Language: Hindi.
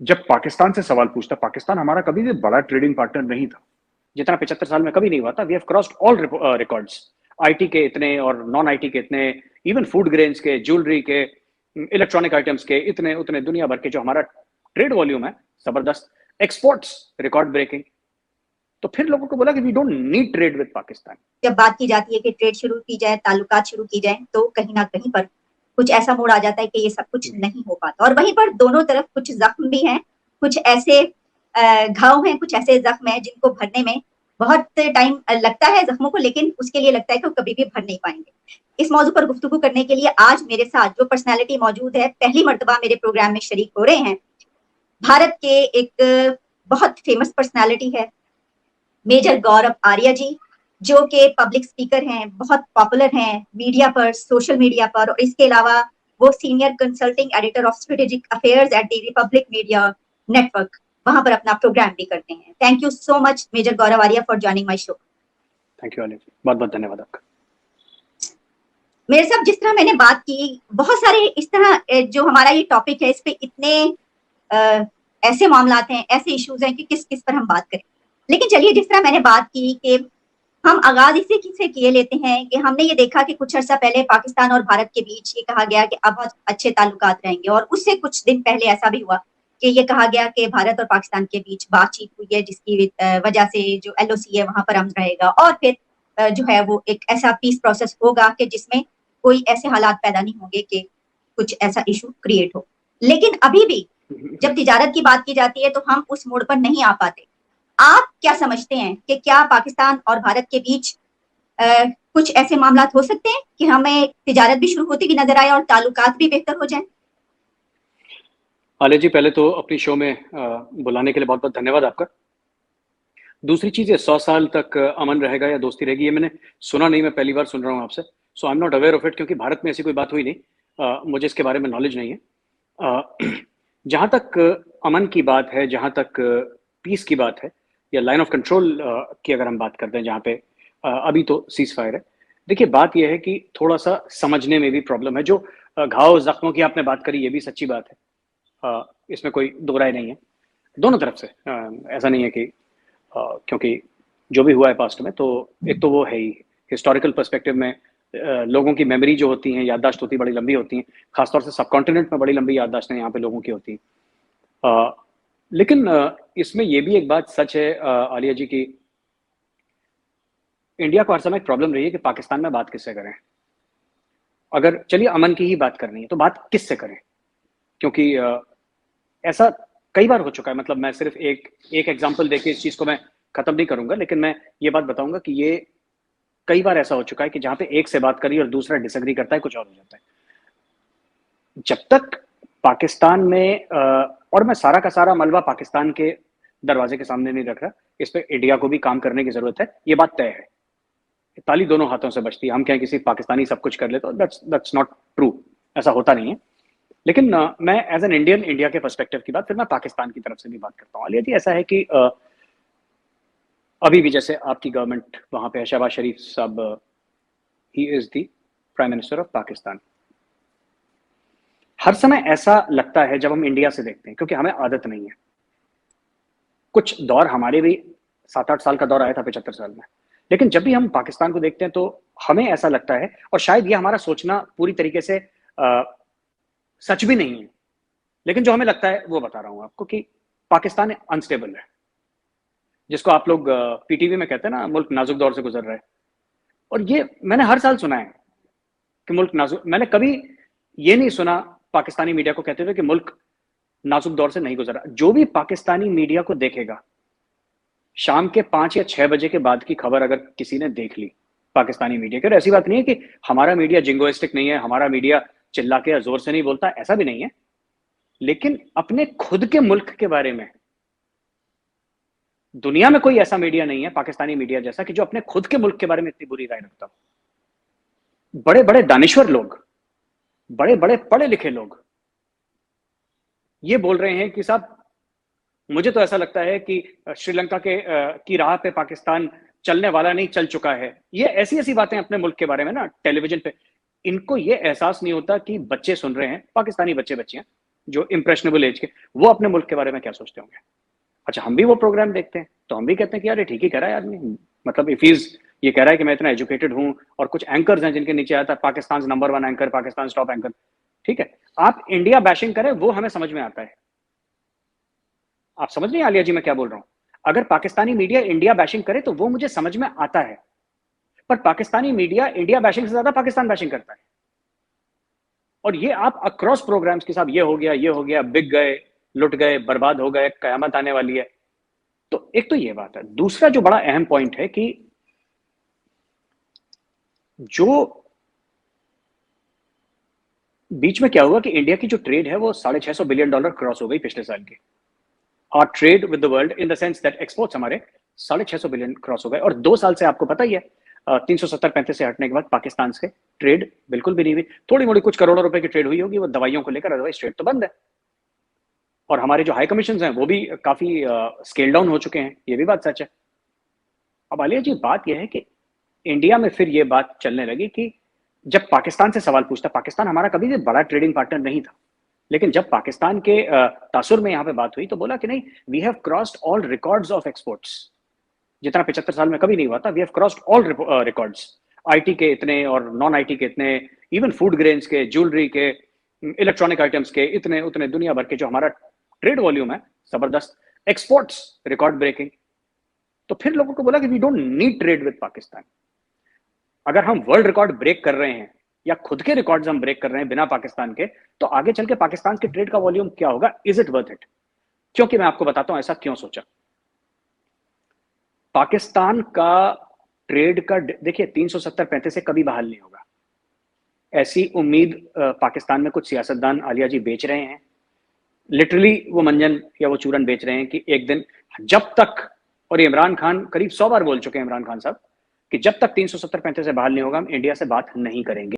जब पाकिस्तान से सवाल पूछता, पाकिस्तान हमारा कभी भी बड़ा ट्रेडिंग पार्टनर नहीं था, जितना 75 साल में कभी नहीं हुआ था। We have crossed all records, IT के इतने और नॉन आईटी के इतने, इवन फूड ग्रेन्स के, ज्वेलरी के, इलेक्ट्रॉनिक आइटम्स के इतने उतने, दुनिया भर के जो हमारा ट्रेड वॉल्यूम है जबरदस्त, एक्सपोर्ट्स रिकॉर्ड ब्रेकिंग। तो फिर लोगों को बोला कि we don't need trade with Pakistan. जब बात की जाती है कि ट्रेड शुरू की जाए, ताल्लुकात शुरू की जाए, तो कहीं ना कहीं पर कुछ ऐसा मोड़ आ जाता है कि ये सब कुछ नहीं हो पाता। और वहीं पर दोनों तरफ कुछ जख्म भी हैं, कुछ ऐसे घाव हैं, कुछ ऐसे जख्म हैं जिनको भरने में बहुत टाइम लगता है जख्मों को, लेकिन उसके लिए लगता है कि वो कभी भी भर नहीं पाएंगे। इस मौजू पर गुफ्तगू करने के लिए आज मेरे साथ जो पर्सनैलिटी मौजूद है, पहली मर्तबा मेरे प्रोग्राम में शरीक हो रहे हैं, भारत के एक बहुत फेमस पर्सनैलिटी है मेजर गौरव आर्या जी, जो कि पब्लिक स्पीकर हैं, बहुत पॉपुलर हैं मीडिया पर, सोशल मीडिया पर, और इसके अलावा वो senior consulting editor of strategic affairs at the Republic media network, वहां पर अपना प्रोग्राम भी करते हैं। Thank you so much major Gaurav Arya for joining my show. Thank you Ali, बहुत बहुत धन्यवाद आपका। मेरे साहब, जिस तरह मैंने बात की, बहुत सारे इस तरह जो हमारा ये टॉपिक है, इस पे इतने ऐसे मामलात हैं, ऐसे इश्यूज हैं कि किस किस पर हम बात करें। लेकिन चलिए, जिस तरह मैंने बात की कि हम आगाज इसी से किए लेते हैं कि हमने ये देखा कि कुछ अर्सा पहले पाकिस्तान और भारत के बीच ये कहा गया कि अब बहुत अच्छे ताल्लुकात रहेंगे, और उससे कुछ दिन पहले ऐसा भी हुआ कि ये कहा गया कि भारत और पाकिस्तान के बीच बातचीत हुई है, जिसकी वजह से जो एलओसी है वहां पर अमन रहेगा, और फिर जो है वो एक ऐसा पीस प्रोसेस होगा कि जिसमें कोई ऐसे हालात पैदा नहीं होंगे कि कुछ ऐसा इशू क्रिएट हो। लेकिन अभी भी जब तिजारत की बात की जाती है तो हम उस मोड़ पर नहीं आ पाते। आप क्या समझते हैं कि क्या पाकिस्तान और भारत के बीच कुछ ऐसे मामला हो सकते हैं कि हमें तिजारत भी शुरू होती हुई नजर आए और ताल्लुकात भी बेहतर हो जाए? आलिया जी, पहले तो अपनी शो में बुलाने के लिए बहुत बहुत धन्यवाद आपका। दूसरी चीज़, ये 100 साल तक अमन रहेगा या दोस्ती रहेगी, ये मैंने सुना नहीं, मैं पहली बार सुन रहा हूँ आपसे। So I am not aware of it, क्योंकि भारत में ऐसी कोई बात हुई नहीं। मुझे इसके बारे में नॉलेज नहीं है। जहाँ तक अमन की बात है, जहाँ तक पीस की बात है, या लाइन ऑफ कंट्रोल की अगर हम बात करते हैं, जहाँ पे अभी तो सीज फायर है। देखिए, बात यह है कि थोड़ा सा समझने में भी प्रॉब्लम है। जो घाव जख्मों की आपने बात करी, ये भी सच्ची बात है, इसमें कोई दो राय नहीं है दोनों तरफ से। ऐसा नहीं है कि क्योंकि जो भी हुआ है पास्ट में, तो एक तो वो है ही हिस्टोरिकल पर्सपेक्टिव में, लोगों की मेमोरी जो होती है, याददाश्त होती है, बड़ी लंबी होती है। खासतौर से सब कॉन्टिनेंट में बड़ी लंबी याददाश्तें यहाँ पे लोगों की होती हैं। लेकिन इसमें ये भी एक बात सच है आलिया जी की, इंडिया को हर समय एक प्रॉब्लम रही है कि पाकिस्तान में बात किससे करें। अगर चलिए अमन की ही बात करनी है तो बात किससे करें, क्योंकि ऐसा कई बार हो चुका है। मतलब मैं सिर्फ एक एग्जांपल देके इस चीज को मैं खत्म नहीं करूंगा, लेकिन मैं ये बात बताऊंगा कि ये कई बार ऐसा हो चुका है कि जहां पे एक से बात करी और दूसरा डिसएग्री करता है, कुछ और हो जाता है। जब तक पाकिस्तान में और मैं सारा का सारा मलबा पाकिस्तान के दरवाजे के सामने नहीं रख रहा, इस पे इंडिया को भी काम करने की जरूरत है, ये बात तय है। ताली दोनों हाथों से बचती है। हम कहें किसी पाकिस्तानी सब कुछ कर ले, तो दैट्स नॉट ट्रू, ऐसा होता नहीं है। लेकिन मैं एज एन इंडियन, इंडिया के पर्सपेक्टिव की बात, फिर मैं पाकिस्तान की तरफ से भी बात करता हूँ। आलिया जी, ऐसा है कि अभी भी जैसे आपकी गवर्नमेंट वहां पे है, शहबाज शरीफ साहब, he is the prime minister of Pakistan. हर समय ऐसा लगता है जब हम इंडिया से देखते हैं, क्योंकि हमें आदत नहीं है। कुछ दौर हमारे भी 7-8 साल का दौर आया था 75 साल में, लेकिन जब भी हम पाकिस्तान को देखते हैं तो हमें ऐसा लगता है, और शायद ये हमारा सोचना पूरी तरीके से सच भी नहीं है, लेकिन जो हमें लगता है वो बता रहा हूं आपको, कि पाकिस्तान अनस्टेबल है, जिसको आप लोग पीटीवी में कहते हैं ना, मुल्क नाजुक दौर से गुजर रहा है। और ये मैंने हर साल सुना है कि मुल्क नाजुक, मैंने कभी ये नहीं सुना पाकिस्तानी मीडिया को कहते हुए कि मुल्क नाजुक दौर से नहीं गुजरा। जो भी पाकिस्तानी मीडिया को देखेगा, शाम के 5 या 6 बजे के बाद की खबर अगर किसी ने देख ली पाकिस्तानी मीडिया की, और ऐसी बात नहीं है कि हमारा मीडिया जिंगोइस्टिक नहीं है, हमारा मीडिया चिल्ला के या जोर से नहीं बोलता, ऐसा भी नहीं है। लेकिन अपने खुद के मुल्क के बारे में दुनिया में कोई ऐसा मीडिया नहीं है पाकिस्तानी मीडिया जैसा, कि जो अपने खुद के मुल्क के बारे में इतनी बुरी राय रखता हो। बड़े बड़े दानिश्वर लोग, बड़े बड़े पढ़े लिखे लोग ये बोल रहे हैं कि साहब, मुझे तो ऐसा लगता है कि श्रीलंका के की राह पे पाकिस्तान चलने वाला नहीं, चल चुका है। ये ऐसी ऐसी बातें अपने मुल्क के बारे में ना टेलीविजन पे, इनको ये एहसास नहीं होता कि बच्चे सुन रहे हैं, पाकिस्तानी बच्चे बच्चियां, जो इम्प्रेशनेबल एज के, वो अपने मुल्क के बारे में क्या सोचते होंगे? अच्छा, हम भी वो प्रोग्राम देखते हैं तो हम भी कहते हैं कि यार ये ठीक ही कह रहा है आदमी, मतलब इफ इज ये कह रहा है कि मैं इतना एजुकेटेड हूं, और कुछ एंकर्स हैं जिनके नीचे आता है Pakistan number 1 anchor, Pakistan top anchor, ठीक है, आप इंडिया बैशिंग करें वो हमें समझ में आता है। आप समझ नहीं आलिया जी मैं क्या बोल रहा हूं? अगर पाकिस्तानी मीडिया इंडिया बैशिंग करे तो वो मुझे समझ में आता है, पर पाकिस्तानी मीडिया इंडिया बैशिंग से ज्यादा पाकिस्तान बैशिंग करता है। और ये आप अक्रॉस प्रोग्राम्स के साथ, ये हो गया, ये हो गया, बिक गए, लुट गए, बर्बाद हो गए, कयामत आने वाली है। तो एक तो ये बात है। दूसरा जो बड़ा अहम पॉइंट है कि जो बीच में क्या हुआ कि इंडिया की जो ट्रेड है वो $650 बिलियन क्रॉस हो गई पिछले साल की। और trade with the world in the sense that exports हमारे 650 बिलियन क्रॉस हो गए। और 2 साल से आपको पता ही है 370-35 से हटने के बाद पाकिस्तान से ट्रेड बिल्कुल भी नहीं हुई। थोड़ी मोड़ी कुछ करोड़ों रुपए की ट्रेड हुई होगी वो दवाइयों को लेकर, अदरवाइज ट्रेड तो बंद है। और हमारे जो हाई कमीशन हैं वो भी काफी स्केल डाउन हो चुके हैं, ये भी बात सच है। अब आलिया जी बात यह है कि इंडिया में फिर ये बात चलने लगी कि जब पाकिस्तान से सवाल पूछता, पाकिस्तान हमारा कभी भी बड़ा ट्रेडिंग पार्टनर नहीं था, लेकिन जब पाकिस्तान के तासुर में यहाँ पे बात हुई तो बोला कि नहीं, we have crossed all records of exports, जितना 75 साल में कभी नहीं हुआ था। We have crossed all records, IT के इतने और नॉन आईटी के इतने, इवन फूड ग्रेन्स के, ज्वेलरी के, इलेक्ट्रॉनिक आइटम्स के इतने उतने, दुनिया भर के जो हमारा ट्रेड वॉल्यूम है जबरदस्त, एक्सपोर्ट्स रिकॉर्ड ब्रेकिंग। तो फिर लोगों को बोला कि we don't need trade with Pakistan. अगर हम वर्ल्ड रिकॉर्ड ब्रेक कर रहे हैं या खुद के रिकॉर्ड्स हम ब्रेक कर रहे हैं बिना पाकिस्तान के, तो आगे चल के पाकिस्तान के ट्रेड का वॉल्यूम क्या होगा? Is it worth it? क्योंकि मैं आपको बताता हूं ऐसा क्यों सोचा। पाकिस्तान का ट्रेड का देखिए 370-35 से कभी बहाल नहीं होगा, ऐसी उम्मीद पाकिस्तान में कुछ सियासतदान आलिया जी बेच रहे हैं। लिटरली वो मंजन या वो चूरन बेच रहे हैं कि एक दिन जब तक, और इमरान खान करीब 100 बार बोल चुके हैं, इमरान खान साहब, कि जब तक 370-35 से बहाल नहीं होगा हम इंडिया से बात नहीं करेंगे।